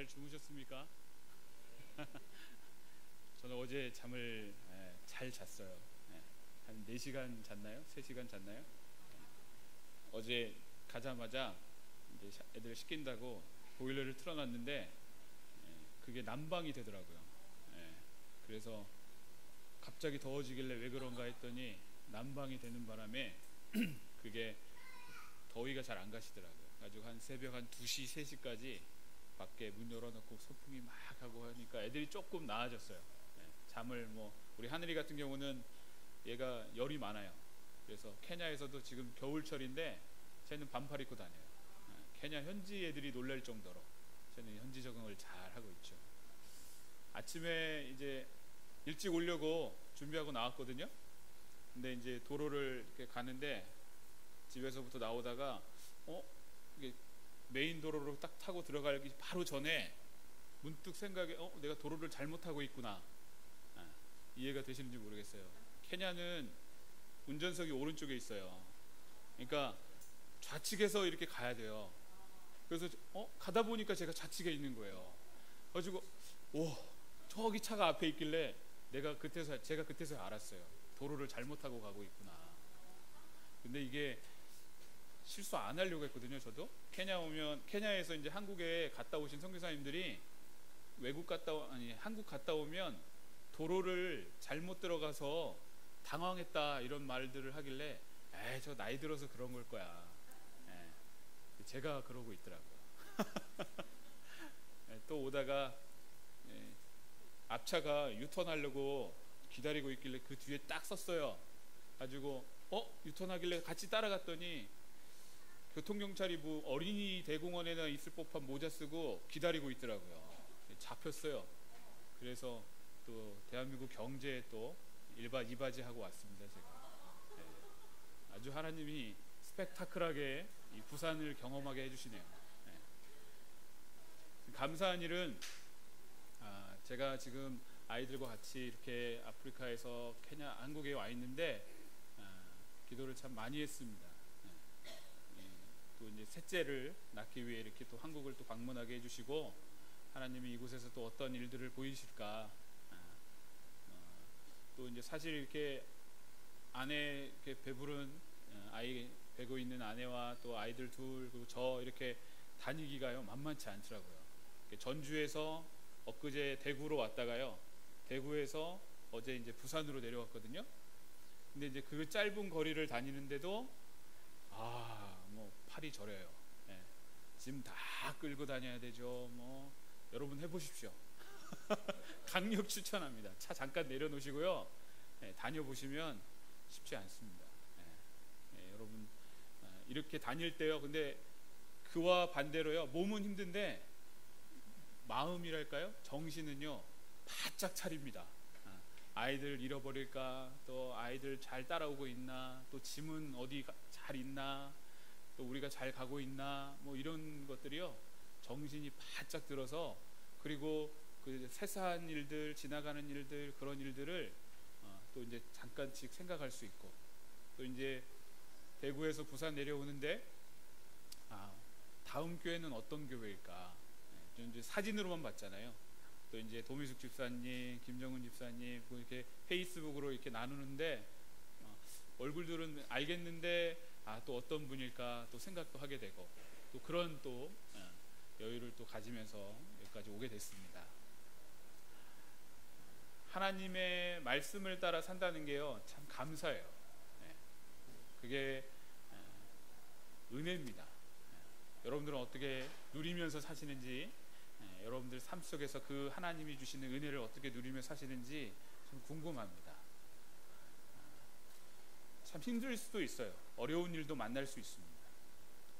잘 주무셨습니까? 저는 어제 잠을 잘 잤어요. 한 4시간 잤나요? 3시간 잤나요? 어제 가자마자 이제 애들 씻긴다고 보일러를 틀어놨는데 그게 난방이 되더라고요. 그래서 갑자기 더워지길래 왜 그런가 했더니 난방이 되는 바람에 그게 더위가 잘 안 가시더라고요. 가지고 한 새벽 한 2시, 3시까지 밖에 문 열어놓고 소풍이 막 하고 하니까 애들이 조금 나아졌어요. 잠을 우리 하늘이 같은 경우는 얘가 열이 많아요. 그래서 케냐에서도 지금 겨울철인데 쟤는 반팔 입고 다녀요. 케냐 현지 애들이 놀랄 정도로 쟤는 현지 적응을 잘 하고 있죠. 아침에 이제 일찍 오려고 준비하고 나왔거든요. 근데 이제 도로를 이렇게 가는데 집에서부터 나오다가 이게 메인 도로로 딱 타고 들어가기 바로 전에 문득 생각에 내가 도로를 잘못 타고 있구나. 이해가 되시는지 모르겠어요. 케냐는 운전석이 오른쪽에 있어요. 그러니까 좌측에서 이렇게 가야 돼요. 그래서 가다 보니까 제가 좌측에 있는 거예요. 그래가지고 저기 차가 앞에 있길래 제가 그때서 알았어요. 도로를 잘못 타고 가고 있구나. 근데 이게 실수 안 하려고 했거든요. 저도 케냐에서 이제 한국에 갔다 오신 선교사님들이 한국 갔다 오면 도로를 잘못 들어가서 당황했다 이런 말들을 하길래 저 나이 들어서 그런 걸 거야. 제가 그러고 있더라고요. 또 오다가 앞차가 유턴하려고 기다리고 있길래 그 뒤에 딱 섰어요. 가지고 유턴하길래 같이 따라갔더니 교통경찰이 어린이 대공원에나 있을 법한 모자 쓰고 기다리고 있더라고요. 잡혔어요. 그래서 또 대한민국 경제에 또 이바지하고 왔습니다. 제가 아주 하나님이 스펙타클하게 이 부산을 경험하게 해주시네요. 감사한 일은 제가 지금 아이들과 같이 이렇게 아프리카에서 한국에 와 있는데 기도를 참 많이 했습니다. 또 이제 셋째를 낳기 위해 이렇게 또 한국을 또 방문하게 해주시고 하나님이 이곳에서 또 어떤 일들을 보이실까. 또 이제 사실 이렇게 아내 이렇게 배부른 아이 배고 있는 아내와 또 아이들 둘 그리고 저 이렇게 다니기가요 만만치 않더라고요. 전주에서 엊그제 대구로 왔다가요 대구에서 어제 이제 부산으로 내려왔거든요. 근데 이제 그 짧은 거리를 다니는데도 팔이 저려요. 짐 다 끌고 다녀야 되죠. 여러분 해보십시오. 강력 추천합니다. 차 잠깐 내려놓으시고요. 다녀보시면 쉽지 않습니다. 여러분 이렇게 다닐 때요. 근데 그와 반대로요. 몸은 힘든데 마음이랄까요? 정신은요 바짝 차립니다. 아이들 잃어버릴까, 또 아이들 잘 따라오고 있나, 또 짐은 어디 잘 있나, 또 우리가 잘 가고 있나, 이런 것들이요 정신이 바짝 들어서 그리고 그 세세한 일들, 지나가는 일들, 그런 일들을 또 이제 잠깐씩 생각할 수 있고, 또 이제 대구에서 부산 내려오는데 다음 교회는 어떤 교회일까? 이제 사진으로만 봤잖아요. 또 이제 도미숙 집사님, 김정은 집사님 이렇게 페이스북으로 이렇게 나누는데 얼굴들은 알겠는데 또 어떤 분일까 또 생각도 하게 되고 또 그런 또 여유를 또 가지면서 여기까지 오게 됐습니다. 하나님의 말씀을 따라 산다는 게요 참 감사해요. 그게 은혜입니다. 여러분들은 어떻게 누리면서 사시는지, 여러분들 삶 속에서 그 하나님이 주시는 은혜를 어떻게 누리며 사시는지 좀 궁금합니다. 참 힘들 수도 있어요. 어려운 일도 만날 수 있습니다.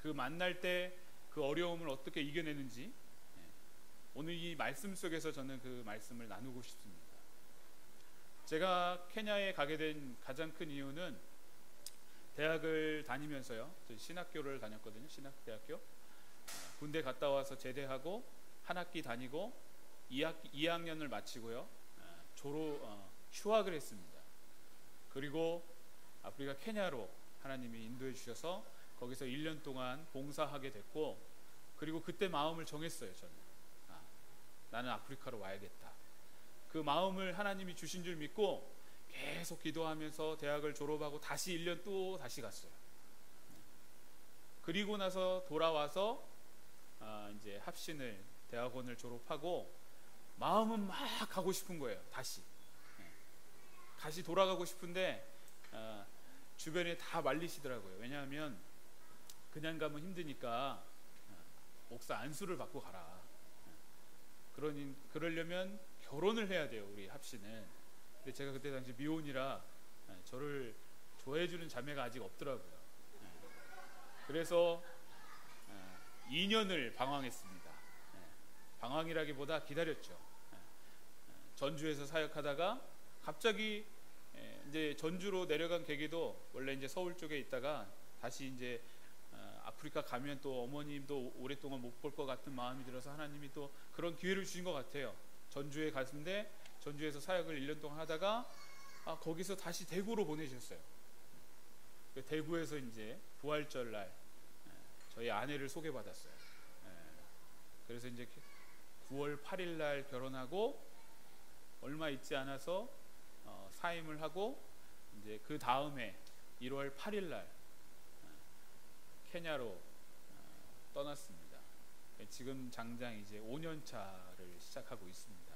그 만날 때 그 어려움을 어떻게 이겨내는지 오늘 이 말씀 속에서 저는 그 말씀을 나누고 싶습니다. 제가 케냐에 가게 된 가장 큰 이유는 대학을 다니면서요. 신학교를 다녔거든요. 신학대학교. 군대 갔다 와서 제대하고 한 학기 다니고 2학년을 마치고요. 휴학을 했습니다. 그리고 아프리카 케냐로 하나님이 인도해 주셔서 거기서 1년 동안 봉사하게 됐고, 그리고 그때 마음을 정했어요. 저는 나는 아프리카로 와야겠다. 그 마음을 하나님이 주신 줄 믿고 계속 기도하면서 대학을 졸업하고 다시 1년 또 다시 갔어요. 그리고 나서 돌아와서 이제 합신을 대학원을 졸업하고 마음은 막 가고 싶은 거예요. 다시 돌아가고 싶은데 주변에 다 말리시더라고요. 왜냐하면 그냥 가면 힘드니까 목사 안수를 받고 가라. 그러려면 결혼을 해야 돼요, 우리 합신은. 근데 제가 그때 당시 미혼이라 저를 좋아해주는 자매가 아직 없더라고요. 그래서 2년을 방황했습니다. 방황이라기보다 기다렸죠. 전주에서 사역하다가 갑자기 이제 전주로 내려간 계기도 원래 이제 서울 쪽에 있다가 다시 이제 아프리카 가면 또 어머님도 오랫동안 못 볼 것 같은 마음이 들어서 하나님이 또 그런 기회를 주신 것 같아요. 전주에 갔는데 전주에서 사역을 1년 동안 하다가 거기서 다시 대구로 보내셨어요. 대구에서 이제 부활절 날 저희 아내를 소개받았어요. 그래서 이제 9월 8일 날 결혼하고 얼마 있지 않아서 사임을 하고 이제 그 다음에 1월 8일 날 케냐로 떠났습니다. 지금 장장 이제 5년 차를 시작하고 있습니다.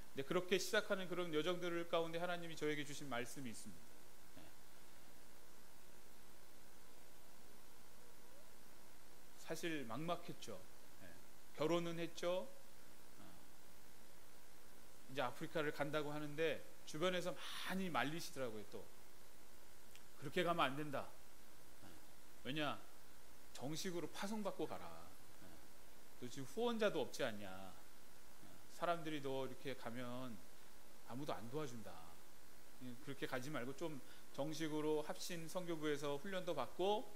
근데 그렇게 시작하는 그런 여정들 가운데 하나님이 저에게 주신 말씀이 있습니다. 사실 막막했죠. 결혼은 했죠. 이제 아프리카를 간다고 하는데 주변에서 많이 말리시더라고요. 또 그렇게 가면 안 된다. 왜냐, 정식으로 파송받고 가라. 너 지금 후원자도 없지 않냐. 사람들이 너 이렇게 가면 아무도 안 도와준다. 그렇게 가지 말고 좀 정식으로 합신 선교부에서 훈련도 받고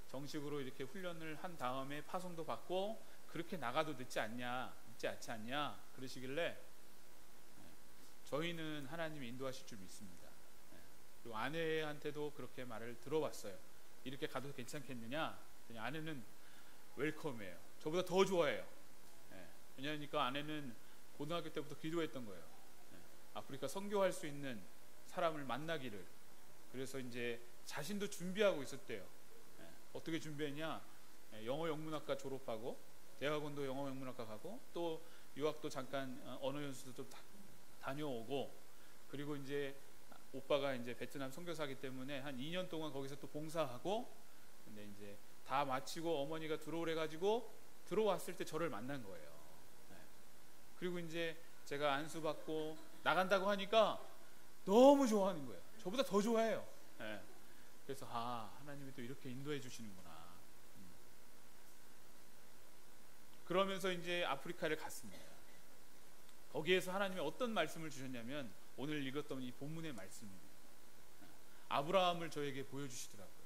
정식으로 이렇게 훈련을 한 다음에 파송도 받고 그렇게 나가도 늦지 않지 않냐 그러시길래 저희는 하나님이 인도하실 줄 믿습니다. 그리고 아내한테도 그렇게 말을 들어봤어요. 이렇게 가도 괜찮겠느냐. 그냥 아내는 웰컴이에요. 저보다 더 좋아해요. 왜냐하니까 아내는 고등학교 때부터 기도했던 거예요. 아프리카 선교할 수 있는 사람을 만나기를. 그래서 이제 자신도 준비하고 있었대요. 어떻게 준비했냐. 영어 영문학과 졸업하고 대학원도 영어 영문학과 가고 또 유학도 잠깐 언어 연수도 다녀오고 그리고 이제 오빠가 이제 베트남 선교사기 때문에 한 2년 동안 거기서 또 봉사하고 근데 이제 다 마치고 어머니가 들어오래 가지고 들어왔을 때 저를 만난 거예요. 그리고 이제 제가 안수받고 나간다고 하니까 너무 좋아하는 거예요. 저보다 더 좋아해요. 그래서 하나님이 또 이렇게 인도해 주시는구나. 그러면서 이제 아프리카를 갔습니다. 거기에서 하나님이 어떤 말씀을 주셨냐면 오늘 읽었던 이 본문의 말씀입니다. 아브라함을 저에게 보여주시더라고요.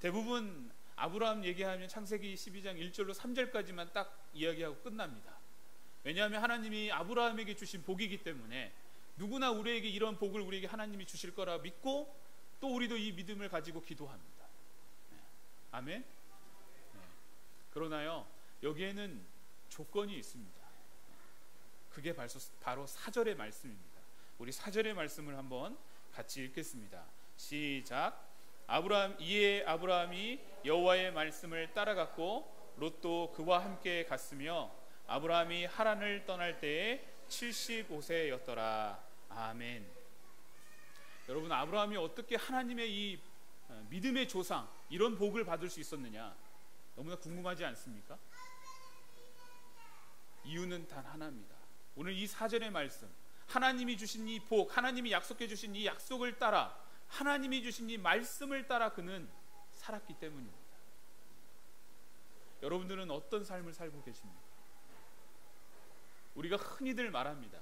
대부분 아브라함 얘기하면 창세기 12장 1절로 3절까지만 딱 이야기하고 끝납니다. 왜냐하면 하나님이 아브라함에게 주신 복이기 때문에 누구나 우리에게 이런 복을 우리에게 하나님이 주실 거라 믿고 또 우리도 이 믿음을 가지고 기도합니다. 아멘. 그러나요 여기에는 조건이 있습니다. 그게 바로 4절의 말씀입니다. 우리 4절의 말씀을 한번 같이 읽겠습니다. 시작. 이에 아브라함이 여호와의 말씀을 따라갔고 롯도 그와 함께 갔으며 아브라함이 하란을 떠날 때에 75세였더라. 아멘. 여러분, 아브라함이 어떻게 하나님의 이 믿음의 조상 이런 복을 받을 수 있었느냐 너무나 궁금하지 않습니까? 이유는 단 하나입니다. 오늘 이 4절의 말씀, 하나님이 주신 이 복, 하나님이 약속해 주신 이 약속을 따라, 하나님이 주신 이 말씀을 따라 그는 살았기 때문입니다. 여러분들은 어떤 삶을 살고 계십니까? 우리가 흔히들 말합니다.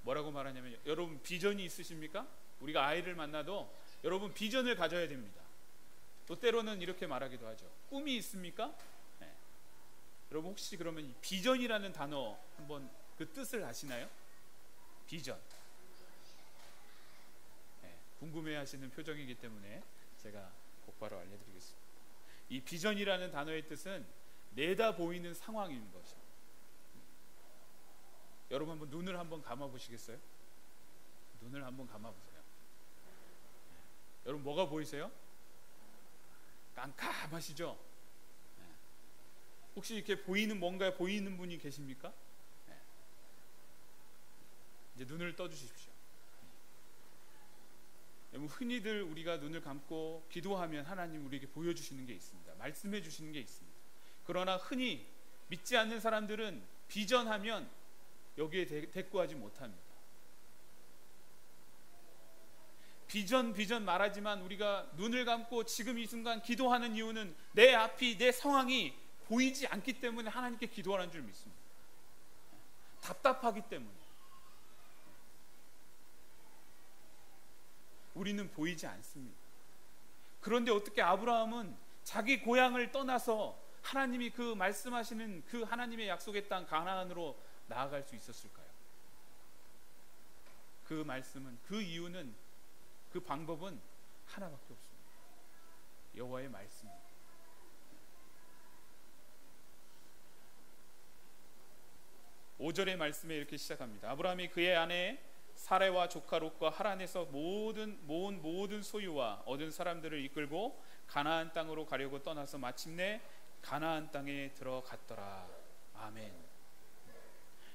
뭐라고 말하냐면, 여러분 비전이 있으십니까? 우리가 아이를 만나도 여러분 비전을 가져야 됩니다. 또 때로는 이렇게 말하기도 하죠. 꿈이 있습니까? 여러분 혹시 그러면 이 비전이라는 단어 한번 그 뜻을 아시나요? 비전. 궁금해하시는 표정이기 때문에 제가 곧바로 알려드리겠습니다. 이 비전이라는 단어의 뜻은 내다 보이는 상황인 것입니다. 여러분 한번 눈을 한번 감아 보시겠어요? 눈을 한번 감아 보세요. 여러분 뭐가 보이세요? 깜깜하시죠? 혹시 이렇게 보이는 뭔가 보이는 분이 계십니까? 이제 눈을 떠 주십시오. 흔히들 우리가 눈을 감고 기도하면 하나님 우리에게 보여주시는 게 있습니다. 말씀해 주시는 게 있습니다. 그러나 흔히 믿지 않는 사람들은 비전하면 여기에 대꾸하지 못합니다. 비전 말하지만 우리가 눈을 감고 지금 이 순간 기도하는 이유는 내 앞이, 내 상황이 보이지 않기 때문에 하나님께 기도하는 줄 믿습니다. 답답하기 때문에. 우리는 보이지 않습니다. 그런데 어떻게 아브라함은 자기 고향을 떠나서 하나님이 그 말씀하시는 그 하나님의 약속의 땅 가나안으로 나아갈 수 있었을까요? 그 말씀은, 그 이유는, 그 방법은 하나밖에 없습니다. 여호와의 말씀입니다. 5절의 말씀에 이렇게 시작합니다. 아브라함이 그의 아내 사레와 조카 롯과 하란에서 모은 모든 소유와 얻은 사람들을 이끌고 가나안 땅으로 가려고 떠나서 마침내 가나안 땅에 들어갔더라. 아멘.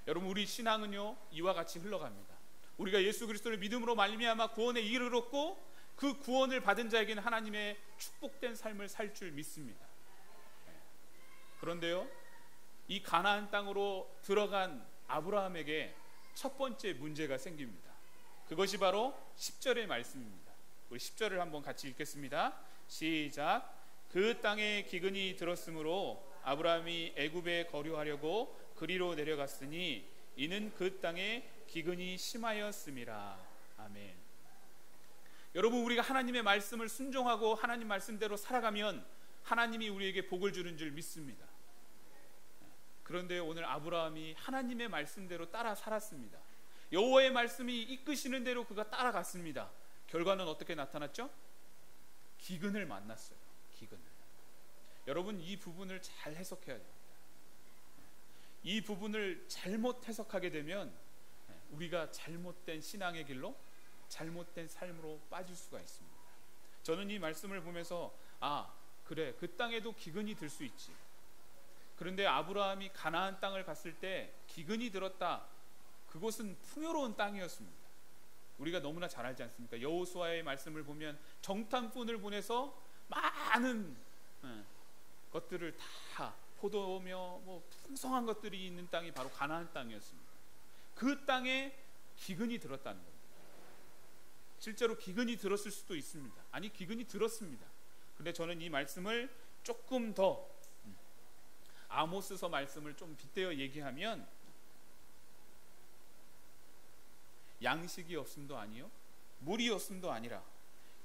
여러분, 우리 신앙은요 이와 같이 흘러갑니다. 우리가 예수 그리스도를 믿음으로 말미암아 구원에 이르렀고 그 구원을 받은 자에게는 하나님의 축복된 삶을 살 줄 믿습니다. 그런데요, 이 가나안 땅으로 들어간 아브라함에게 첫 번째 문제가 생깁니다. 그것이 바로 10절의 말씀입니다. 우리 10절을 한번 같이 읽겠습니다. 시작. 그 땅에 기근이 들었으므로 아브라함이 애굽에 거류하려고 그리로 내려갔으니 이는 그 땅에 기근이 심하였음이라. 아멘. 여러분, 우리가 하나님의 말씀을 순종하고 하나님 말씀대로 살아가면 하나님이 우리에게 복을 주는 줄 믿습니다. 그런데 오늘 아브라함이 하나님의 말씀대로 따라 살았습니다. 여호와의 말씀이 이끄시는 대로 그가 따라갔습니다. 결과는 어떻게 나타났죠? 기근을 만났어요. 기근을. 여러분, 이 부분을 잘 해석해야 됩니다. 이 부분을 잘못 해석하게 되면 우리가 잘못된 신앙의 길로, 잘못된 삶으로 빠질 수가 있습니다. 저는 이 말씀을 보면서 그래, 그 땅에도 기근이 들 수 있지. 그런데 아브라함이 가나안 땅을 갔을 때 기근이 들었다. 그곳은 풍요로운 땅이었습니다. 우리가 너무나 잘 알지 않습니까? 여호수아의 말씀을 보면 정탐꾼을 보내서 많은 것들을 다, 포도며 풍성한 것들이 있는 땅이 바로 가나안 땅이었습니다. 그 땅에 기근이 들었다는 겁니다. 실제로 기근이 들었을 수도 있습니다. 아니, 기근이 들었습니다. 근데 저는 이 말씀을 조금 더 아모스서 말씀을 좀 빗대어 얘기하면 양식이 없음도 아니요 물이 없음도 아니라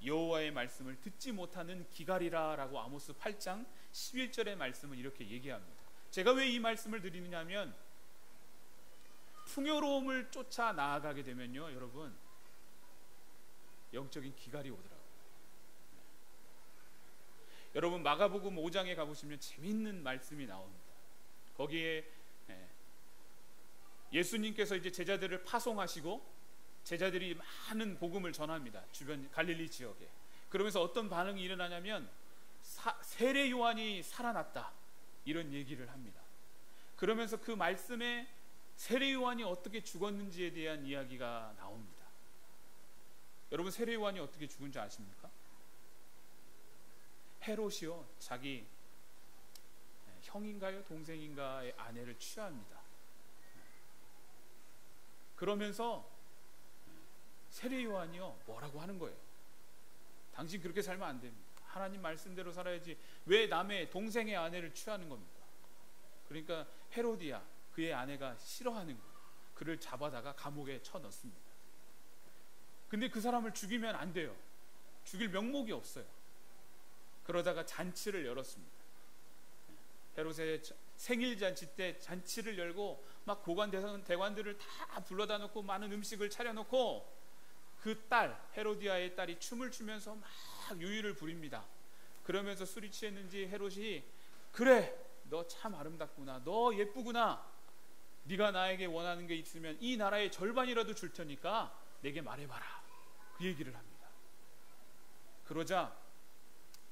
여호와의 말씀을 듣지 못하는 기갈이라 라고 아모스 8장 11절의 말씀은 이렇게 얘기합니다. 제가 왜 이 말씀을 드리느냐면 풍요로움을 쫓아 나아가게 되면요, 여러분, 영적인 기갈이 오더라고요. 여러분, 마가복음 5장에 가보시면 재미있는 말씀이 나옵니다. 거기에 예수님께서 이제 제자들을 파송하시고 제자들이 많은 복음을 전합니다. 주변 갈릴리 지역에. 그러면서 어떤 반응이 일어나냐면 세례 요한이 살아났다, 이런 얘기를 합니다. 그러면서 그 말씀에 세례 요한이 어떻게 죽었는지에 대한 이야기가 나옵니다. 여러분, 세례 요한이 어떻게 죽은 줄 아십니까? 헤롯이요, 자기 형인가요 동생인가의 아내를 취합니다. 그러면서 세례 요한이요 뭐라고 하는 거예요? 당신 그렇게 살면 안 됩니다. 하나님 말씀대로 살아야지 왜 남의 동생의 아내를 취하는 겁니까? 그러니까 헤로디아, 그의 아내가 싫어하는 거예요. 그를 잡아다가 감옥에 쳐넣습니다. 근데 그 사람을 죽이면 안 돼요. 죽일 명목이 없어요. 그러다가 잔치를 열었습니다. 헤롯의 생일 잔치 때 잔치를 열고 막 고관 대관들을 다 불러다 놓고 많은 음식을 차려놓고 그 딸, 헤로디아의 딸이 춤을 추면서 막 유유를 부립니다. 그러면서 술이 취했는지 헤롯이, 그래, 너 참 아름답구나, 너 예쁘구나, 네가 나에게 원하는 게 있으면 이 나라의 절반이라도 줄 테니까 내게 말해봐라. 그 얘기를 합니다. 그러자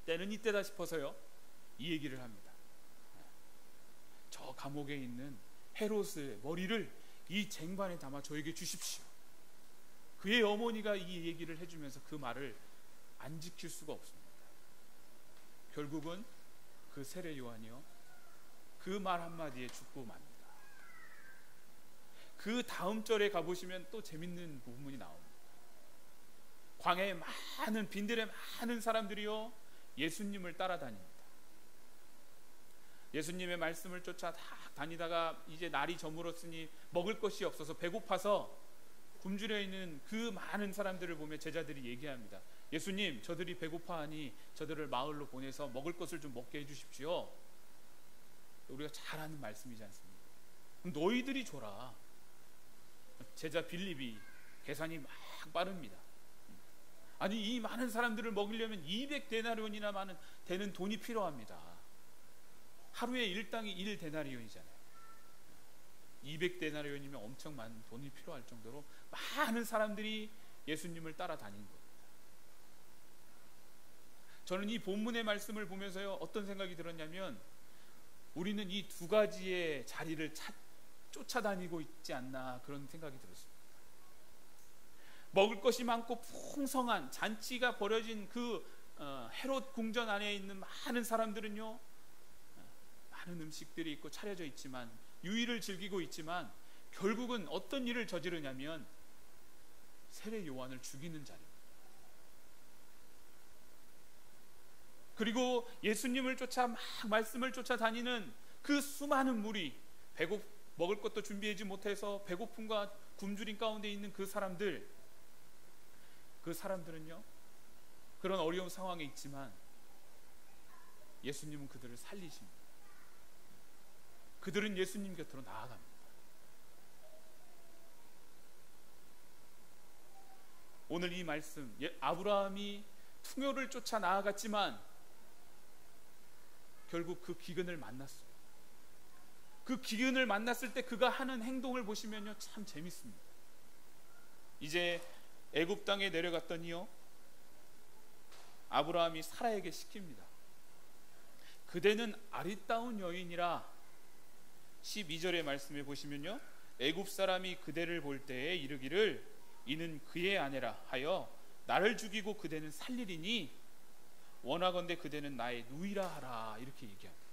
때는 이때다 싶어서요, 이 얘기를 합니다. 저 감옥에 있는 헤롯의 머리를 이 쟁반에 담아 저에게 주십시오. 그의 어머니가 이 얘기를 해주면서 그 말을 안 지킬 수가 없습니다. 결국은 그 세례 요한이요, 그 말 한마디에 죽고 맙니다. 그 다음 절에 가보시면 또 재밌는 부분이 나옵니다. 광야에 많은, 빈들에 많은 사람들이요 예수님을 따라다닙니다. 예수님의 말씀을 쫓아 다니다가 이제 날이 저물었으니 먹을 것이 없어서 배고파서 굶주려 있는 그 많은 사람들을 보며 제자들이 얘기합니다. 예수님, 저들이 배고파하니 저들을 마을로 보내서 먹을 것을 좀 먹게 해주십시오. 우리가 잘 아는 말씀이지 않습니까? 그럼 너희들이 줘라. 제자 빌립이 계산이 막 빠릅니다. 아니, 이 많은 사람들을 먹이려면 200데나리온이나 되는 돈이 필요합니다. 하루에 일당이 1데나리온이잖아요. 200데나리온이면 엄청 많은 돈이 필요할 정도로 많은 사람들이 예수님을 따라다닌 겁니다. 저는 이 본문의 말씀을 보면서요, 어떤 생각이 들었냐면, 우리는 이 두 가지의 자리를 쫓아다니고 있지 않나, 그런 생각이 들었습니다. 먹을 것이 많고 풍성한 잔치가 벌어진 그 헤롯 궁전 안에 있는 많은 사람들은요, 많은 음식들이 있고 차려져 있지만, 유의를 즐기고 있지만, 결국은 어떤 일을 저지르냐면 세례 요한을 죽이는 자리입니다. 그리고 예수님을 쫓아 막 말씀을 쫓아다니는 그 수많은 무리, 먹을 것도 준비하지 못해서 배고픔과 굶주림 가운데 있는 그 사람들은요, 그런 어려운 상황에 있지만 예수님은 그들을 살리십니다. 그들은 예수님 곁으로 나아갑니다. 오늘 이 말씀, 아브라함이 풍요를 쫓아 나아갔지만 결국 그 기근을 만났어요. 그 기근을 만났을 때 그가 하는 행동을 보시면요, 참 재밌습니다. 이제 애굽 땅에 내려갔더니요, 아브라함이 사라에게 시킵니다. 그대는 아리따운 여인이라. 12절의 말씀에 보시면요, 애굽 사람이 그대를 볼 때에 이르기를 이는 그의 아내라 하여 나를 죽이고 그대는 살리리니 원하건대 그대는 나의 누이라 하라. 이렇게 얘기합니다.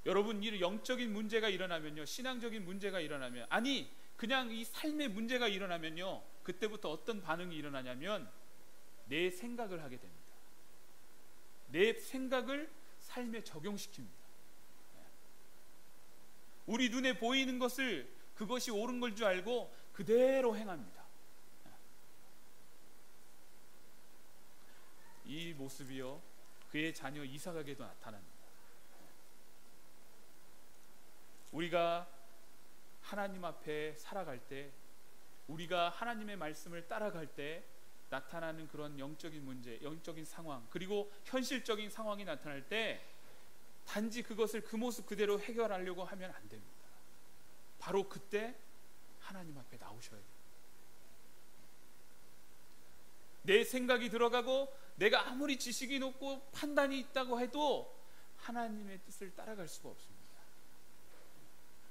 여러분, 이 영적인 문제가 일어나면요, 신앙적인 문제가 일어나면, 아니 그냥 이 삶의 문제가 일어나면요, 그때부터 어떤 반응이 일어나냐면 내 생각을 하게 됩니다. 내 생각을 삶에 적용시킵니다. 우리 눈에 보이는 것을 그것이 옳은 걸 줄 알고 그대로 행합니다. 이 모습이요, 그의 자녀 이삭에게도 나타납니다. 우리가 하나님 앞에 살아갈 때, 우리가 하나님의 말씀을 따라갈 때 나타나는 그런 영적인 문제, 영적인 상황, 그리고 현실적인 상황이 나타날 때 단지 그것을 그 모습 그대로 해결하려고 하면 안 됩니다. 바로 그때 하나님 앞에 나오셔야 돼요. 내 생각이 들어가고 내가 아무리 지식이 높고 판단이 있다고 해도 하나님의 뜻을 따라갈 수가 없습니다.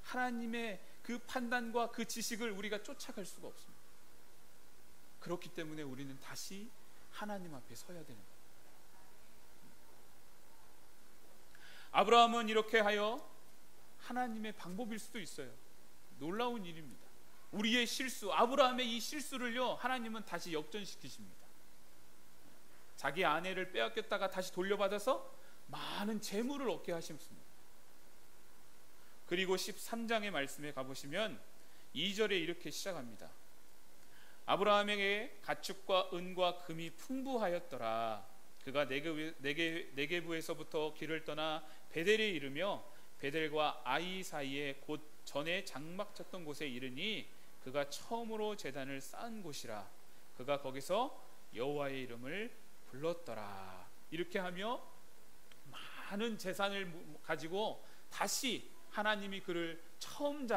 하나님의 그 판단과 그 지식을 우리가 쫓아갈 수가 없습니다. 그렇기 때문에 우리는 다시 하나님 앞에 서야 되는 겁니다. 아브라함은 이렇게 하여 하나님의 방법일 수도 있어요. 놀라운 일입니다. 우리의 실수, 아브라함의 이 실수를요, 하나님은 다시 역전시키십니다. 자기 아내를 빼앗겼다가 다시 돌려받아서 많은 재물을 얻게 하셨습니다. 그리고 13장의 말씀에 가보시면 2절에 이렇게 시작합니다. 아브라함에게 가축과 은과 금이 풍부하였더라. 그가 네게부에서부터 길을 떠나 베델에 이르며 베델과 아이 사이에 곧 전에 장막 쳤던 곳에 이르니 그가 처음으로 제단을 쌓은 곳이라. 그가 거기서 여호와의 이름을 불렀더라. 이렇게 하며 많은 재산을 가지고 다시 하나님이 그를 처음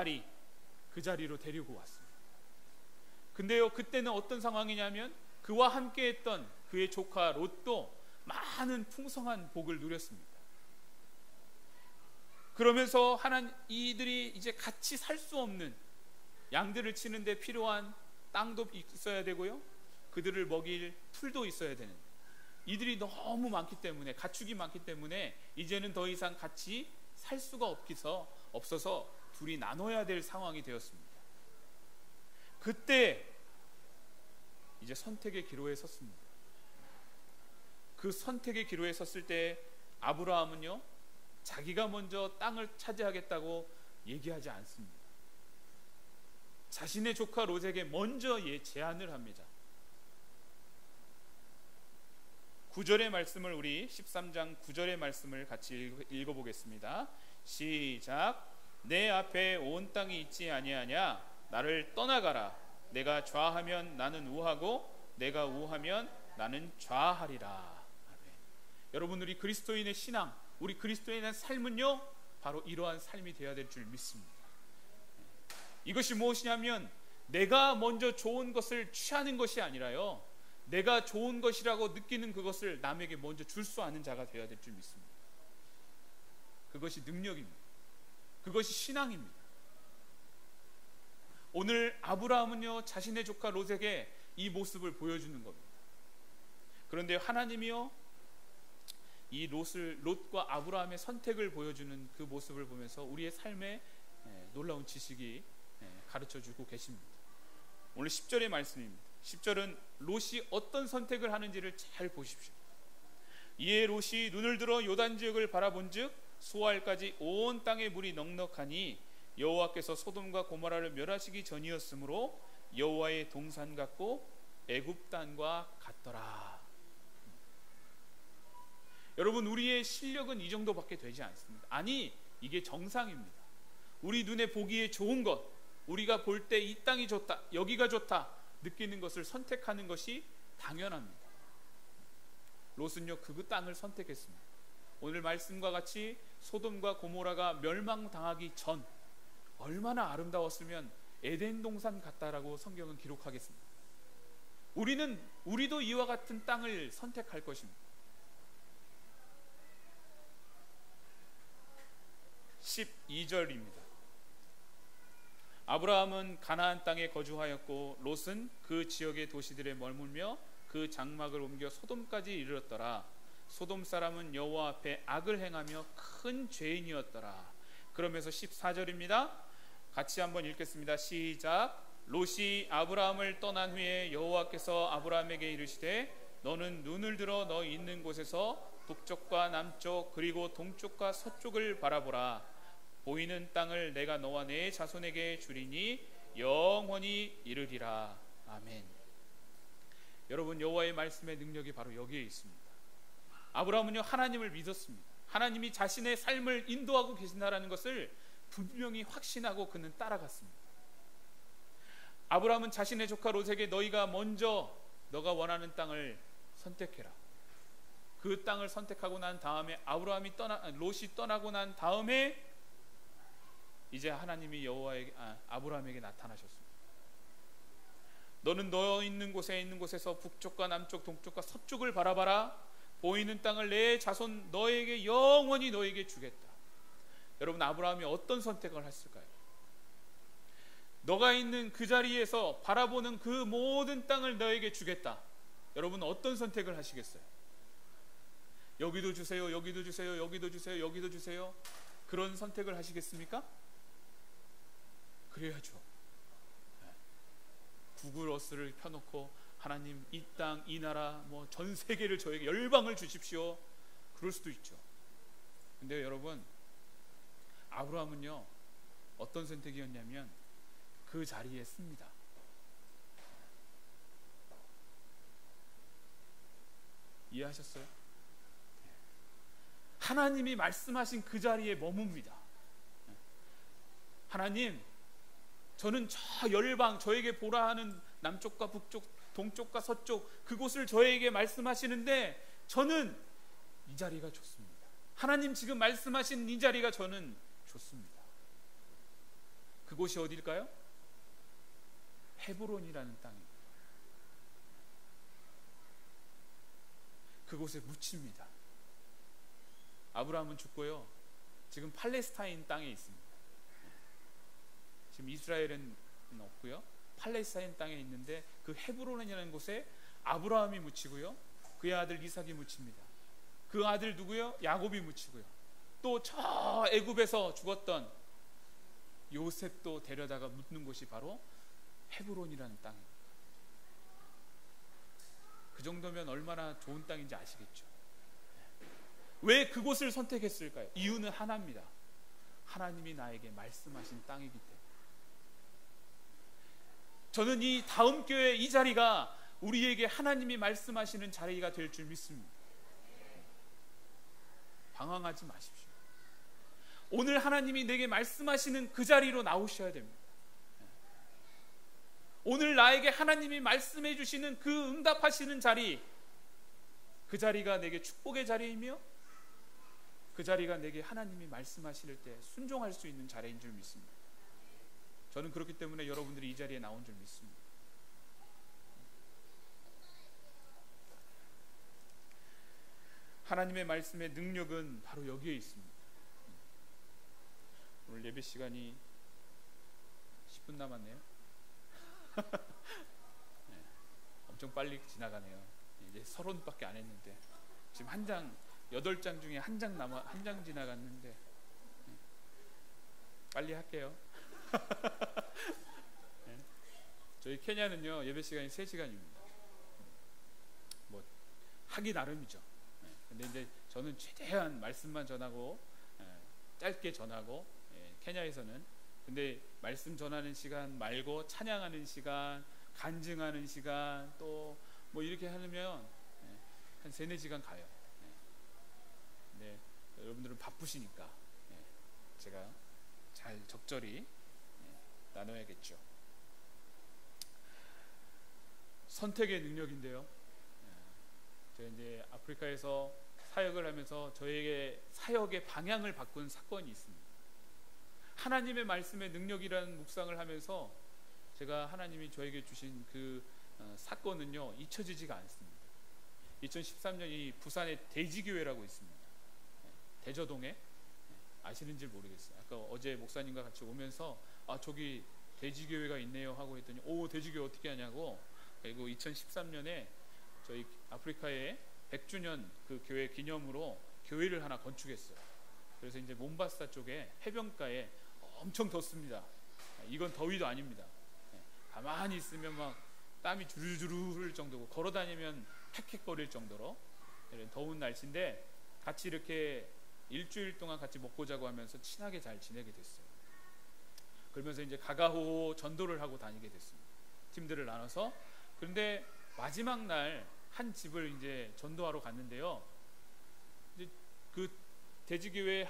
그 자리로 데리고 왔습니다. 근데요, 그때는 어떤 상황이냐면 그와 함께 했던 그의 조카 롯도 많은 풍성한 복을 누렸습니다. 그러면서 이들이 이제 같이 살 수 없는, 양들을 치는데 필요한 땅도 있어야 되고요, 그들을 먹일 풀도 있어야 되는, 이들이 너무 많기 때문에, 가축이 많기 때문에 이제는 더 이상 같이 살 수가 없어서 둘이 나눠야 될 상황이 되었습니다. 그때 이제 선택의 기로에 섰습니다. 그 선택의 기로에 섰을 때 아브라함은요, 자기가 먼저 땅을 차지하겠다고 얘기하지 않습니다. 자신의 조카 롯에게 먼저 제안을 합니다. 9절의 말씀을, 우리 13장 9절의 말씀을 같이 읽어보겠습니다. 시작. 내 앞에 온 땅이 있지 아니하냐? 나를 떠나가라. 내가 좌하면 나는 우하고 내가 우하면 나는 좌하리라. 아멘. 여러분, 우리 그리스도인의 신앙, 우리 그리스도인의 삶은요, 바로 이러한 삶이 되어야 될 줄 믿습니다. 이것이 무엇이냐면 내가 먼저 좋은 것을 취하는 것이 아니라요, 내가 좋은 것이라고 느끼는 그것을 남에게 먼저 줄 수 아는 자가 되어야 될 줄 믿습니다. 그것이 능력입니다. 그것이 신앙입니다. 오늘 아브라함은요, 자신의 조카 롯에게 이 모습을 보여주는 겁니다. 그런데 하나님이요, 이 롯과 아브라함의 선택을 보여주는 그 모습을 보면서 우리의 삶에 놀라운 지식이 가르쳐주고 계십니다. 오늘 10절의 말씀입니다. 10절은 롯이 어떤 선택을 하는지를 잘 보십시오. 이에 롯이 눈을 들어 요단 지역을 바라본즉 수알까지 온 땅에 물이 넉넉하니 여호와께서 소돔과 고모라를 멸하시기 전이었으므로 여호와의 동산 같고 애굽 땅과 같더라. 여러분, 우리의 실력은 이 정도밖에 되지 않습니다. 아니, 이게 정상입니다. 우리 눈에 보기에 좋은 것, 우리가 볼 때 이 땅이 좋다, 여기가 좋다 느끼는 것을 선택하는 것이 당연합니다. 롯은요, 그 땅을 선택했습니다. 오늘 말씀과 같이 소돔과 고모라가 멸망당하기 전 얼마나 아름다웠으면 에덴 동산 같다라고 성경은 기록하겠습니다. 우리도 이와 같은 땅을 선택할 것입니다. 12절입니다. 아브라함은 가나안 땅에 거주하였고 롯은 그 지역의 도시들에 머물며 그 장막을 옮겨 소돔까지 이르렀더라. 소돔 사람은 여호와 앞에 악을 행하며 큰 죄인이었더라. 그러면서 14절입니다. 같이 한번 읽겠습니다. 시작. 롯이 아브라함을 떠난 후에 여호와께서 아브라함에게 이르시되 너는 눈을 들어 너 있는 곳에서 북쪽과 남쪽 그리고 동쪽과 서쪽을 바라보라. 보이는 땅을 내가 너와 내 자손에게 주리니 영원히 이르리라. 아멘. 여러분, 여호와의 말씀의 능력이 바로 여기에 있습니다. 아브라함은요, 하나님을 믿었습니다. 하나님이 자신의 삶을 인도하고 계신다라는 것을 분명히 확신하고 그는 따라갔습니다. 아브라함은 자신의 조카 롯에게 너희가 먼저 너가 원하는 땅을 선택해라. 그 땅을 선택하고 난 다음에 롯이 떠나고 난 다음에 이제 하나님이 아브라함에게 나타나셨습니다. 너는 너 있는 곳에서 북쪽과 남쪽 동쪽과 서쪽을 바라봐라. 보이는 땅을 내 자손 너에게 영원히 너에게 주겠다. 여러분, 아브라함이 어떤 선택을 했을까요? 너가 있는 그 자리에서 바라보는 그 모든 땅을 너에게 주겠다. 여러분, 어떤 선택을 하시겠어요? 여기도 주세요, 여기도 주세요, 여기도 주세요, 여기도 주세요. 그런 선택을 하시겠습니까? 그래야죠. 구글 어스를 펴놓고 하나님 이 땅, 이 나라, 전 세계를 저에게 열방을 주십시오. 그럴 수도 있죠. 근데 여러분, 아브라함은요, 어떤 선택이었냐면 그 자리에 씁니다. 이해하셨어요? 하나님이 말씀하신 그 자리에 머뭅니다. 하나님, 저는 저 열방, 저에게 보라 하는 남쪽과 북쪽, 동쪽과 서쪽 그곳을 저에게 말씀하시는데 저는 이 자리가 좋습니다. 하나님 지금 말씀하신 이 자리가 저는 좋습니다. 그곳이 어딜까요? 헤브론이라는 땅입니다. 그곳에 묻힙니다. 아브라함은 죽고요, 지금 팔레스타인 땅에 있습니다. 지금 이스라엘은 없고요, 팔레스타인 땅에 있는데 그 헤브론이라는 곳에 아브라함이 묻히고요, 그의 아들 이삭이 묻힙니다. 그 아들 누구요? 야곱이 묻히고요, 또 저 애굽에서 죽었던 요셉도 데려다가 묻는 곳이 바로 헤브론이라는 땅입니다. 그 정도면 얼마나 좋은 땅인지 아시겠죠? 왜 그곳을 선택했을까요? 이유는 하나입니다. 하나님이 나에게 말씀하신 땅이기 때문에. 저는 이 다음 교회 이 자리가 우리에게 하나님이 말씀하시는 자리가 될 줄 믿습니다. 방황하지 마십시오. 오늘 하나님이 내게 말씀하시는 그 자리로 나오셔야 됩니다. 오늘 나에게 하나님이 말씀해 주시는 그 응답하시는 자리, 그 자리가 내게 축복의 자리이며 그 자리가 내게 하나님이 말씀하실 때 순종할 수 있는 자리인 줄 믿습니다. 저는 그렇기 때문에 여러분들이 이 자리에 나온 줄 믿습니다. 하나님의 말씀의 능력은 바로 여기에 있습니다. 오늘 예배 시간이 10분 남았네요. 네, 엄청 빨리 지나가네요. 이제 30밖에 안 했는데 지금 한 장, 8장 중에 한 장 지나갔는데 빨리 할게요. 네, 저희 케냐는요 예배 시간이 3시간입니다. 뭐 하기 나름이죠. 네, 근데 이제 저는 최대한 말씀만 전하고 짧게 전하고, 케냐에서는 근데 말씀 전하는 시간 말고 찬양하는 시간, 간증하는 시간, 또 뭐 이렇게 하면 한 3-4시간 가요. 근데 여러분들은 바쁘시니까 제가 잘 적절히 나눠야겠죠. 선택의 능력인데요, 제가 이제 아프리카에서 사역을 하면서 저에게 사역의 방향을 바꾼 사건이 있습니다. 하나님의 말씀의 능력이라는 묵상을 하면서 제가 하나님이 저에게 주신 그 사건은요 잊혀지지가 않습니다. 2013년 이 부산의 대지교회라고 있습니다. 대저동에 아시는지 모르겠어요. 아까 어제 목사님과 같이 오면서 저기 대지교회가 있네요 하고 했더니 대지교회 어떻게 하냐고. 그리고 2013년에 저희 아프리카의 100주년 그 교회 기념으로 교회를 하나 건축했어요. 그래서 이제 몬바사 쪽에 해변가에 엄청 덥습니다. 이건 더위도 아닙니다. 가만히 있으면 막 땀이 주르주르 흐를 정도고 걸어다니면 헥헥거릴 정도로 더운 날씨인데 같이 이렇게 일주일 동안 같이 먹고 자고 하면서 친하게 잘 지내게 됐어요. 그러면서 이제 가가호호 전도를 하고 다니게 됐습니다. 팀들을 나눠서. 그런데 마지막 날 한 집을 이제 전도하러 갔는데요. 이제 그 대지교회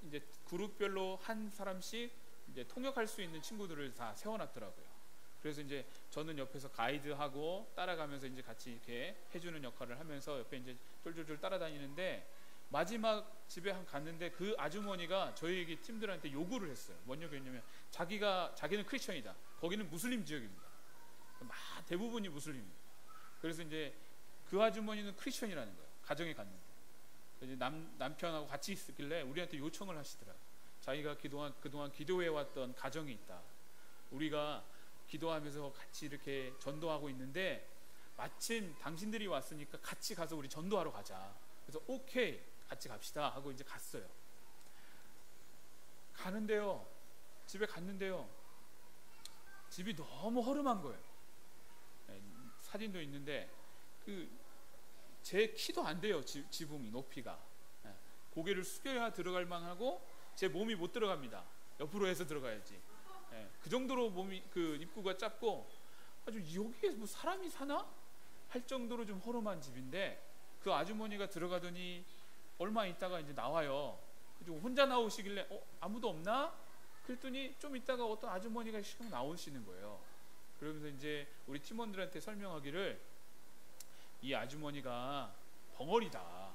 이제 그룹별로 한 사람씩 이제 통역할 수 있는 친구들을 다 세워놨더라고요. 그래서 이제 저는 옆에서 가이드하고 따라가면서 이제 같이 이렇게 해주는 역할을 하면서 옆에 이제 쫄쫄쫄 따라다니는데 마지막 집에 갔는데 그 아주머니가 저희 팀들한테 요구를 했어요. 뭔 요구였냐면 자기는 크리스천이다. 거기는 무슬림 지역입니다. 대부분이 무슬림입니다. 그래서 이제 그 아주머니는 크리스천이라는 거예요. 가정에 갔는데. 이제 남편하고 같이 있길래 우리한테 요청을 하시더라고요. 자기가 그동안 기도해왔던 가정이 있다. 우리가 기도하면서 같이 이렇게 전도하고 있는데 마침 당신들이 왔으니까 같이 가서 우리 전도하러 가자. 그래서 오케이 같이 갑시다 하고 이제 갔어요. 집에 갔는데요 집이 너무 허름한 거예요. 사진도 있는데 제 키도 안 돼요. 지붕이 높이가. 고개를 숙여야 들어갈 만하고 제 몸이 못 들어갑니다. 옆으로 해서 들어가야지. 그 정도로 몸이 입구가 짧고 아주 여기에 뭐 사람이 사나 할 정도로 좀 허름한 집인데 그 아주머니가 들어가더니 얼마 있다가 이제 나와요. 혼자 나오시길래 아무도 없나? 그랬더니 좀 있다가 어떤 아주머니가 나오시는 거예요. 그러면서 이제 우리 팀원들한테 설명하기를 이 아주머니가 벙어리다.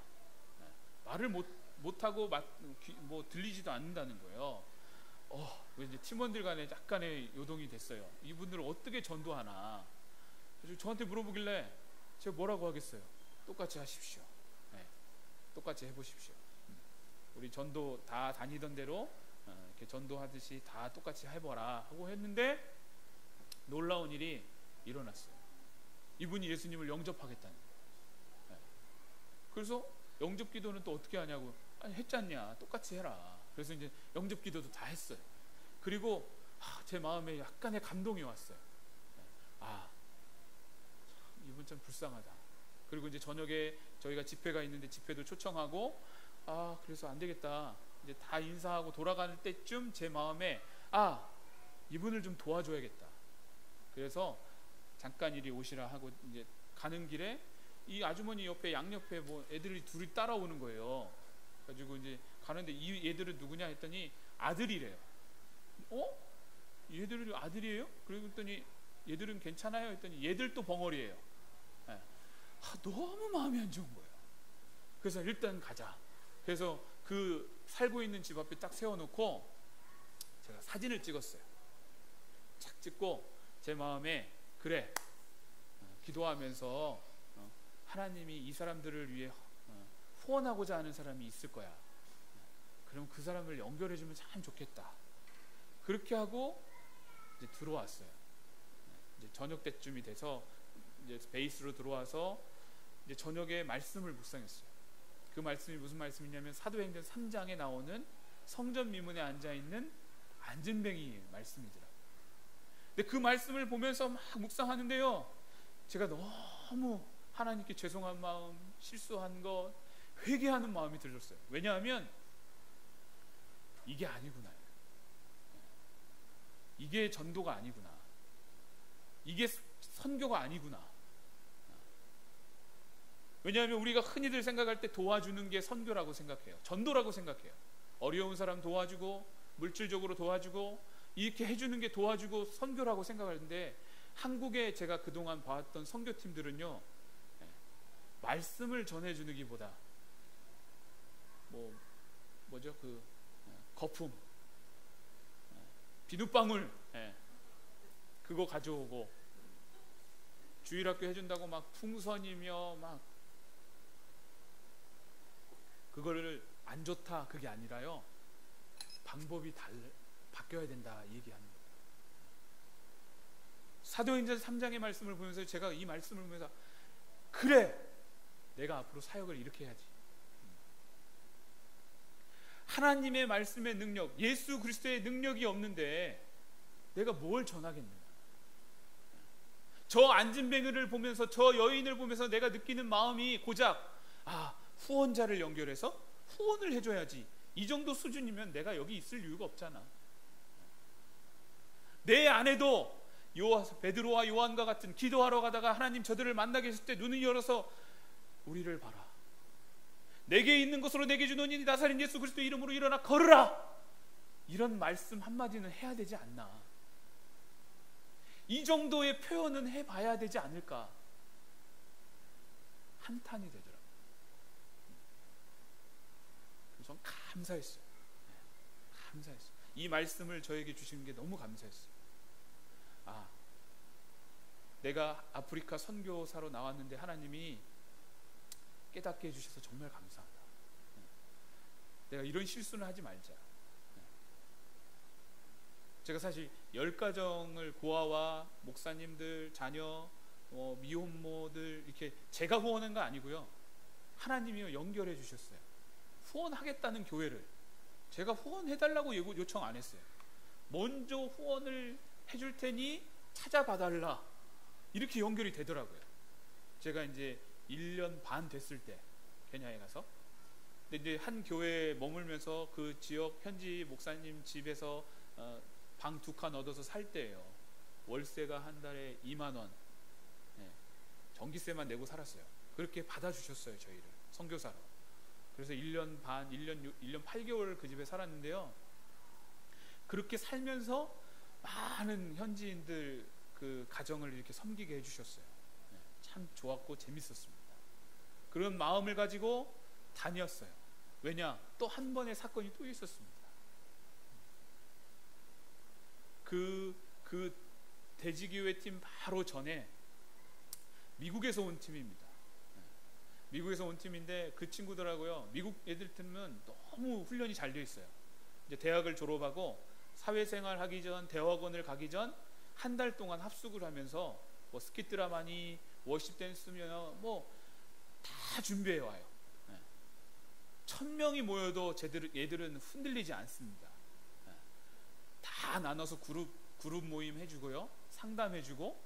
말을 못하고 뭐 들리지도 않는다는 거예요. 이제 팀원들 간에 약간의 요동이 됐어요. 이분들을 어떻게 전도하나. 그래서 저한테 물어보길래 제가 뭐라고 하겠어요? 똑같이 하십시오. 네, 똑같이 해보십시오. 우리 전도 다 다니던 대로 이렇게 전도하듯이 다 똑같이 해보라 하고 했는데 놀라운 일이 일어났어요. 이분이 예수님을 영접하겠다는 거예요. 네. 그래서 영접 기도는 또 어떻게 하냐고. 아니, 했잖냐, 똑같이 해라. 그래서 이제 영접 기도도 다 했어요. 그리고 제 마음에 약간의 감동이 왔어요. 이분 참 불쌍하다. 그리고 이제 저녁에 저희가 집회가 있는데 집회도 초청하고, 그래서 안 되겠다. 이제 다 인사하고 돌아가는 때쯤 제 마음에 이분을 좀 도와줘야겠다. 그래서 잠깐 이리 오시라 하고 이제 가는 길에 이 아주머니 옆에 양옆에 뭐 애들이 둘이 따라오는 거예요. 가지고 이제 가는데 이 애들은 누구냐 했더니 아들이래요. 얘들이 아들이에요? 그랬더니 얘들은 괜찮아요 했더니 얘들도 벙어리예요. 네. 너무 마음이 안 좋은 거예요. 그래서 일단 가자. 그래서 그 살고 있는 집 앞에 딱 세워놓고 제가 사진을 찍었어요. 착 찍고 제 마음에 그래, 기도하면서 하나님이 이 사람들을 위해 후원하고자 하는 사람이 있을 거야. 그럼 그 사람을 연결해주면 참 좋겠다. 그렇게 하고 이제 들어왔어요. 이제 저녁 때쯤이 돼서 이제 베이스로 들어와서 이제 저녁에 말씀을 묵상했어요. 그 말씀이 무슨 말씀이냐면 사도행전 3장에 나오는 성전 미문에 앉아 있는 안진뱅이 말씀이더라고요. 근데 그 말씀을 보면서 막 묵상하는데요, 제가 너무 하나님께 죄송한 마음, 실수한 것, 회개하는 마음이 들었어요. 왜냐하면 이게 아니구나. 이게 전도가 아니구나. 이게 선교가 아니구나. 왜냐하면 우리가 흔히들 생각할 때 도와주는 게 선교라고 생각해요. 전도라고 생각해요. 어려운 사람 도와주고 물질적으로 도와주고 이렇게 해주는 게 도와주고 선교라고 생각하는데, 한국에 제가 그동안 봐왔던 선교팀들은요, 말씀을 전해주는 기보다 뭐죠? 그 거품, 비눗방울, 그거 가져오고 주일학교 해준다고 막 풍선이며 막 그거를 안 좋다 그게 아니라요, 방법이 바뀌어야 된다 얘기하는 거예요. 사도행전 3장의 말씀을 보면서 제가 이 말씀을 보면서 그래, 내가 앞으로 사역을 이렇게 해야지. 하나님의 말씀의 능력, 예수 그리스도의 능력이 없는데 내가 뭘 전하겠느냐. 저 안진뱅이를 보면서, 저 여인을 보면서 내가 느끼는 마음이 고작 후원자를 연결해서 후원을 해줘야지, 이 정도 수준이면 내가 여기 있을 이유가 없잖아. 내 안에도 베드로와 요한과 같은, 기도하러 가다가 하나님 저들을 만나게 했을 때 눈을 열어서 우리를 봐라, 내게 있는 것으로 내게 주노니 나사렛 예수 그리스도 이름으로 일어나 걸으라, 이런 말씀 한마디는 해야 되지 않나. 이 정도의 표현은 해봐야 되지 않을까. 한탄이 되더라고요. 그래서 감사했어요. 감사했어요. 이 말씀을 저에게 주신 게 너무 감사했어요. 내가 아프리카 선교사로 나왔는데 하나님이 깨닫게 해주셔서 정말 감사하다. 내가 이런 실수는 하지 말자. 제가 사실 10가정을 고아와 목사님들, 자녀, 미혼모들 이렇게 제가 후원한 거 아니고요, 하나님이 연결해 주셨어요. 후원하겠다는 교회를 제가 후원해달라고 요청 안 했어요. 먼저 후원을 해줄 테니 찾아봐달라, 이렇게 연결이 되더라고요. 제가 이제 1년 반 됐을 때 케냐에 가서, 근데 이제 한 교회에 머물면서 그 지역 현지 목사님 집에서 방 2칸 얻어서 살 때예요. 월세가 한 달에 2만 원, 전기세만 내고 살았어요. 그렇게 받아주셨어요, 저희를 선교사로. 그래서 1년 반, 1년 8개월 그 집에 살았는데요, 그렇게 살면서 많은 현지인들 그 가정을 이렇게 섬기게 해주셨어요. 참 좋았고 재밌었습니다. 그런 마음을 가지고 다녔어요. 왜냐? 또 한 번의 사건이 또 있었습니다. 그 대지교회 팀 바로 전에 미국에서 온 팀입니다. 미국에서 온 팀인데 그 친구들하고요, 미국 애들 팀은 너무 훈련이 잘 돼 있어요. 이제 대학을 졸업하고 사회생활 하기 전, 대학원을 가기 전 한 달 동안 합숙을 하면서 뭐 스킷 드라마니 워십 댄스며 뭐 다 준비해 와요. 1000명이 모여도 얘들은 흔들리지 않습니다. 다 나눠서 그룹 모임 해주고요, 상담해주고,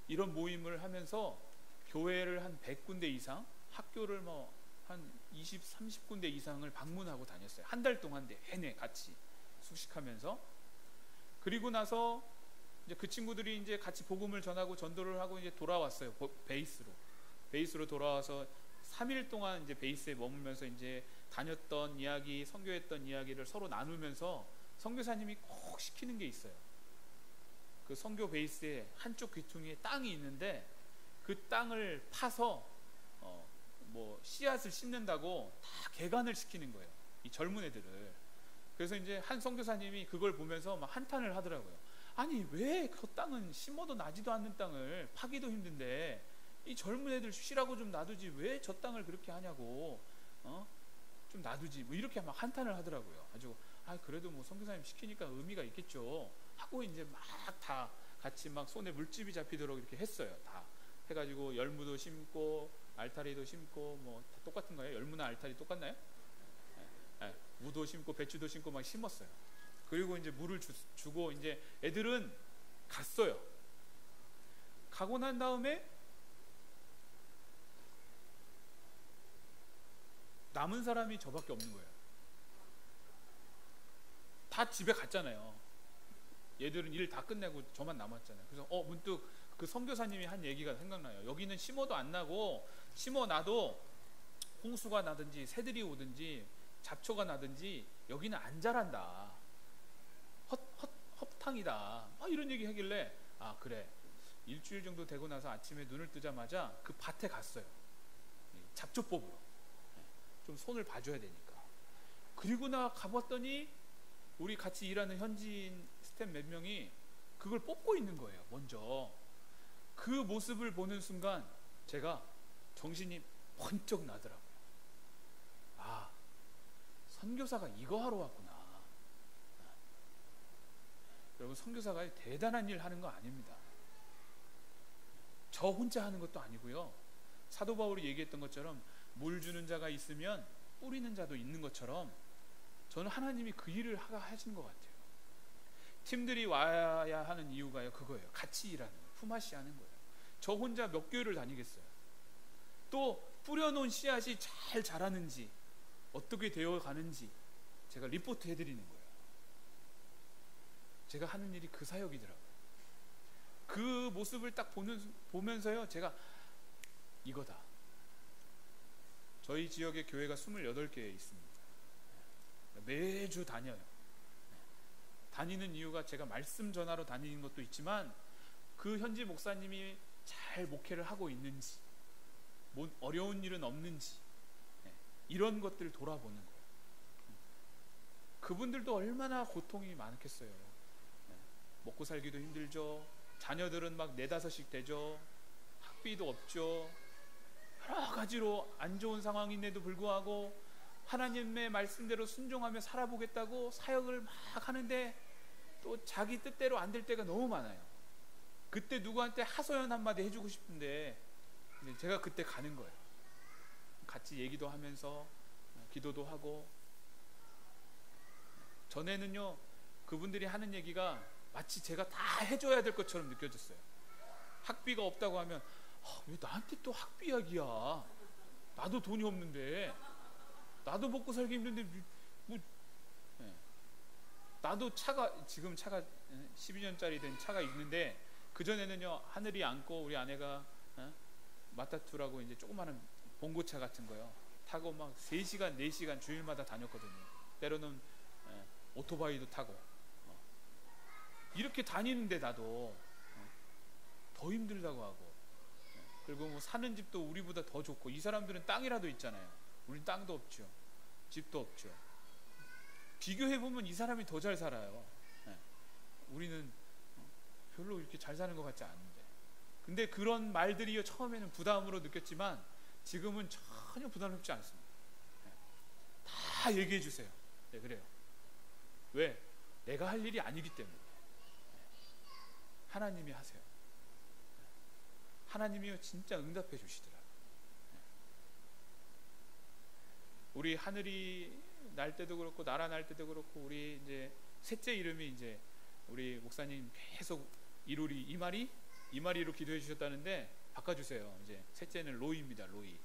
이런 모임을 하면서 교회를 한 100군데 이상, 학교를 뭐 한 20, 30군데 이상을 방문하고 다녔어요. 한 달 동안 내내 같이 숙식하면서. 그리고 나서 이제 그 친구들이 이제 같이 복음을 전하고 전도를 하고 이제 돌아왔어요. 베이스로 돌아와서 3일 동안 이제 베이스에 머물면서 이제 다녔던 이야기, 선교했던 이야기를 서로 나누면서 선교사님이 꼭 시키는 게 있어요. 그 선교 베이스에 한쪽 귀퉁이에 땅이 있는데 그 땅을 파서 뭐 씨앗을 심는다고 다 개간을 시키는 거예요, 이 젊은 애들을. 그래서 이제 한 선교사님이 그걸 보면서 막 한탄을 하더라고요. 아니 왜 그 땅은 심어도 나지도 않는 땅을 파기도 힘든데 이 젊은 애들 쉬라고 좀 놔두지 왜 저 땅을 그렇게 하냐고, 좀 놔두지, 뭐 이렇게 막 한탄을 하더라고요. 아주 그래도 뭐 선교사님 시키니까 의미가 있겠죠 하고 이제 막 다 같이 막 손에 물집이 잡히도록 이렇게 했어요. 다 해가지고 열무도 심고 알타리도 심고 뭐 다 똑같은 거예요. 열무나 알타리 똑같나요? 무도 심고 배추도 심고 막 심었어요. 그리고 이제 물을 주고 이제 애들은 갔어요. 가고 난 다음에 남은 사람이 저밖에 없는 거예요. 다 집에 갔잖아요. 얘들은 일 다 끝내고 저만 남았잖아요. 그래서 문득 그 선교사님이 한 얘기가 생각나요. 여기는 심어도 안 나고 심어놔도 홍수가 나든지 새들이 오든지 잡초가 나든지 여기는 안 자란다. 헛탕이다. 이런 얘기 하길래 그래. 일주일 정도 되고 나서 아침에 눈을 뜨자마자 그 밭에 갔어요. 잡초 뽑으러. 좀 손을 봐줘야 되니까. 그리고 나 가봤더니 우리 같이 일하는 현지인 스텝 몇 명이 그걸 뽑고 있는 거예요. 먼저 그 모습을 보는 순간 제가 정신이 번쩍 나더라고요. 선교사가 이거 하러 왔구나. 여러분, 선교사가 대단한 일 하는 거 아닙니다. 저 혼자 하는 것도 아니고요. 사도 바울이 얘기했던 것처럼 물 주는 자가 있으면 뿌리는 자도 있는 것처럼 저는 하나님이 그 일을 하시는 것 같아요. 팀들이 와야 하는 이유가요, 그거예요. 같이 일하는 거예요. 품앗이 하는 거예요. 저 혼자 몇 교회를 다니겠어요. 또 뿌려놓은 씨앗이 잘 자라는지 어떻게 되어 가는지 제가 리포트 해드리는 거예요. 제가 하는 일이 그 사역이더라고요. 그 모습을 딱 보면서요, 제가 이거다. 저희 지역에 교회가 28개 있습니다. 매주 다녀요. 다니는 이유가 제가 말씀 전하러 다니는 것도 있지만 그 현지 목사님이 잘 목회를 하고 있는지, 뭐 어려운 일은 없는지, 이런 것들을 돌아보는 거예요. 그분들도 얼마나 고통이 많겠어요. 먹고 살기도 힘들죠. 자녀들은 막 4, 5씩 되죠. 학비도 없죠. 여러 가지로 안 좋은 상황인데도 불구하고 하나님의 말씀대로 순종하며 살아보겠다고 사역을 막 하는데 또 자기 뜻대로 안 될 때가 너무 많아요. 그때 누구한테 하소연 한마디 해주고 싶은데 제가 그때 가는 거예요. 같이 얘기도 하면서 기도도 하고. 전에는요, 그분들이 하는 얘기가 마치 제가 다 해줘야 될 것처럼 느껴졌어요. 학비가 없다고 하면 왜 나한테 또 학비 이야기야. 나도 돈이 없는데, 나도 먹고 살기 힘든데 뭐. 나도 지금 차가 12년짜리 된 차가 있는데 그전에는요, 하늘이 안고 우리 아내가 마타투라고 이제 조그마한 봉고차 같은 거요 타고 막 3시간 4시간 주일마다 다녔거든요. 때로는 오토바이도 타고. 이렇게 다니는데 나도 더 힘들다고 하고, 그리고 뭐 사는 집도 우리보다 더 좋고, 이 사람들은 땅이라도 있잖아요. 우린 땅도 없죠. 집도 없죠. 비교해보면 이 사람이 더 잘 살아요. 우리는 별로 이렇게 잘 사는 것 같지 않은데. 근데 그런 말들이 처음에는 부담으로 느꼈지만 지금은 전혀 부담스럽지 않습니다. 다 얘기해 주세요. 네, 그래요. 왜? 내가 할 일이 아니기 때문에. 하나님이 하세요. 하나님이 진짜 응답해 주시더라고요. 우리 하늘이 날 때도 그렇고 나라 날 때도 그렇고 우리 이제 셋째 이름이 이제 우리 목사님 계속 이마리로 기도해 주셨다는데 바꿔주세요. 이제 셋째는 로이입니다. 로이.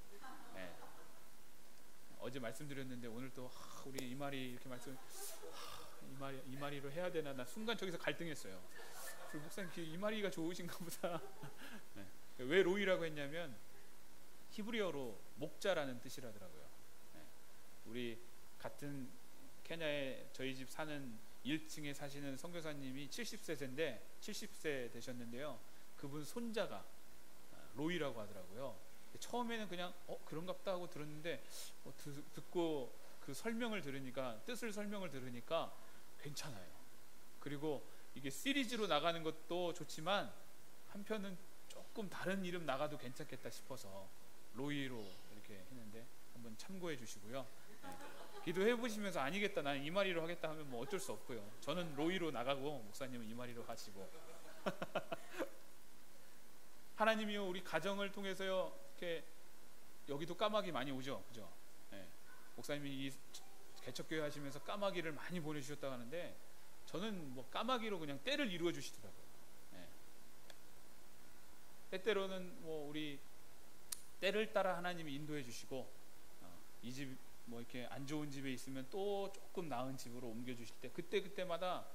네. 어제 말씀드렸는데 오늘 또 우리 이마리 이렇게 이마리로 해야 되나 나 순간 저기서 갈등했어요. 우리 목사님 이마리가 좋으신가 보다. 네. 왜 로이라고 했냐면 히브리어로 목자라는 뜻이라더라고요. 네. 우리 같은 케냐에 저희 집 사는 1층에 사시는 선교사님이 70세 되셨는데요. 그분 손자가 로이라고 하더라고요. 처음에는 그냥 그런갑다 하고 들었는데 듣고 그 뜻을 설명을 들으니까 괜찮아요. 그리고 이게 시리즈로 나가는 것도 좋지만 한편은 조금 다른 이름 나가도 괜찮겠다 싶어서 로이로 이렇게 했는데 한번 참고해 주시고요. 네. 기도해 보시면서 아니겠다 나는 이마리로 하겠다 하면 뭐 어쩔 수 없고요. 저는 로이로 나가고 목사님은 이마리로 하시고. 하나님이요 우리 가정을 통해서요 이렇게 여기도 까마귀 많이 오죠, 그죠? 네. 목사님이 이 개척교회 하시면서 까마귀를 많이 보내주셨다고 하는데 저는 뭐 까마귀로 그냥 때를 이루어 주시더라고요. 네. 때때로는 뭐 우리 때를 따라 하나님이 인도해 주시고 이 집 뭐 이렇게 안 좋은 집에 있으면 또 조금 나은 집으로 옮겨 주실 때 그때마다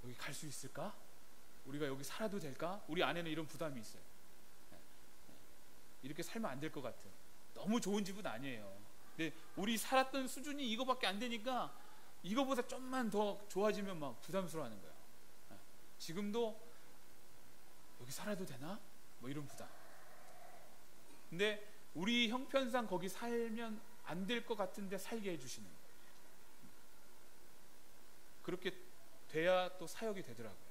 여기 갈 수 있을까? 우리가 여기 살아도 될까? 우리 안에는 이런 부담이 있어요. 이렇게 살면 안 될 것 같은. 너무 좋은 집은 아니에요. 근데 우리 살았던 수준이 이거밖에 안 되니까 이거보다 좀만 더 좋아지면 막 부담스러워하는 거예요. 지금도 여기 살아도 되나? 뭐 이런 부담. 근데 우리 형편상 거기 살면 안 될 것 같은데 살게 해주시는 거예요. 그렇게 돼야 또 사역이 되더라고요.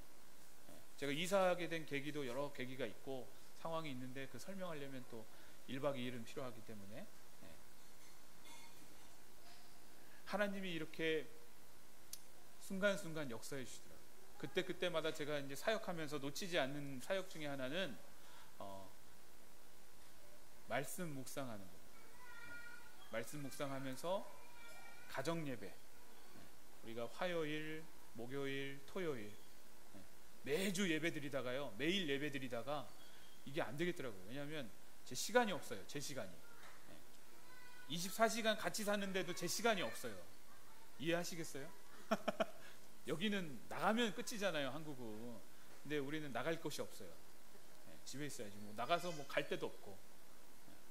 제가 이사하게 된 계기도 여러 계기가 있고 상황이 있는데 그 설명하려면 또 1박 2일은 필요하기 때문에 하나님이 이렇게 순간순간 역사해 주시더라고요. 그때마다 제가 이제 사역하면서 놓치지 않는 사역 중에 하나는 말씀 묵상하는 거예요. 말씀 묵상하면서 가정 예배, 우리가 화요일, 목요일, 토요일 매주 예배 드리다가요, 매일 예배 드리다가 이게 안 되겠더라고요. 왜냐하면 제 시간이 없어요. 제 시간이 24시간 같이 사는데도 제 시간이 없어요. 이해하시겠어요? 여기는 나가면 끝이잖아요, 한국은. 근데 우리는 나갈 곳이 없어요. 집에 있어야지. 뭐 나가서 뭐 갈 데도 없고.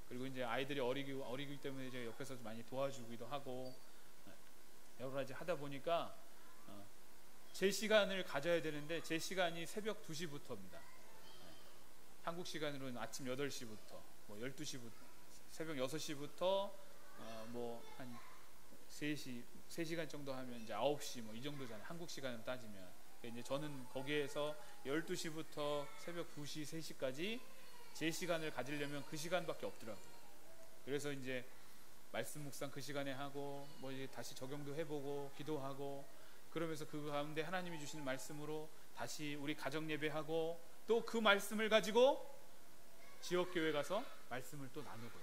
그리고 이제 아이들이 어리기 때문에 제가 옆에서 많이 도와주기도 하고 여러 가지 하다 보니까 제 시간을 가져야 되는데 제 시간이 새벽 2시부터입니다. 한국 시간으로는 아침 8시부터 뭐 12시부터 새벽 6시부터 뭐 한 3시간 정도 하면 이제 9시 뭐 이 정도잖아요. 한국 시간으로 따지면. 이제 저는 거기에서 12시부터 새벽 2시, 3시까지 제 시간을 가지려면 그 시간밖에 없더라고요. 그래서 이제 말씀 묵상 그 시간에 하고 뭐 이제 다시 적용도 해보고 기도하고 그러면서 그 가운데 하나님이 주시는 말씀으로 다시 우리 가정 예배하고 또 그 말씀을 가지고 지역교회 가서 말씀을 또 나누고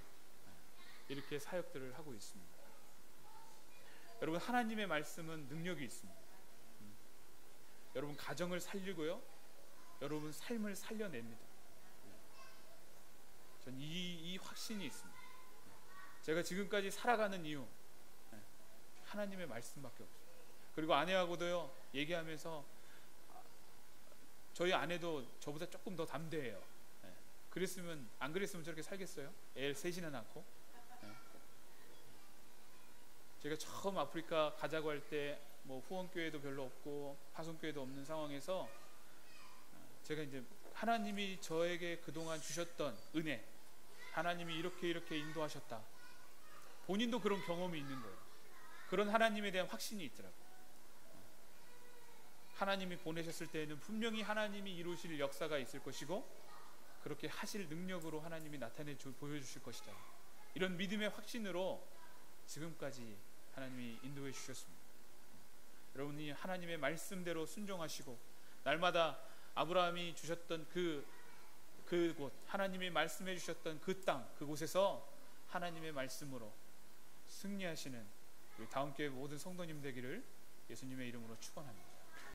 이렇게 사역들을 하고 있습니다. 여러분 하나님의 말씀은 능력이 있습니다. 여러분 가정을 살리고요, 여러분 삶을 살려냅니다. 전 이 확신이 있습니다. 제가 지금까지 살아가는 이유 하나님의 말씀밖에 없어요. 그리고 아내하고도요 얘기하면서 저희 아내도 저보다 조금 더 담대해요. 안 그랬으면 저렇게 살겠어요? 애 셋이나 낳고. 제가 처음 아프리카 가자고 할 때 뭐 후원교회도 별로 없고 파송교회도 없는 상황에서 제가 이제 하나님이 저에게 그동안 주셨던 은혜, 하나님이 이렇게 인도하셨다. 본인도 그런 경험이 있는 거예요. 그런 하나님에 대한 확신이 있더라고요. 하나님이 보내셨을 때에는 분명히 하나님이 이루실 역사가 있을 것이고 그렇게 하실 능력으로 하나님이 나타내 보여주실 것이다. 이런 믿음의 확신으로 지금까지 하나님이 인도해 주셨습니다. 여러분이 하나님의 말씀대로 순종하시고 날마다 아브라함이 주셨던 그곳, 하나님이 말씀해 주셨던 그 땅, 그곳에서 하나님의 말씀으로 승리하시는 우리 다음교회 모든 성도님 되기를 예수님의 이름으로 축원합니다.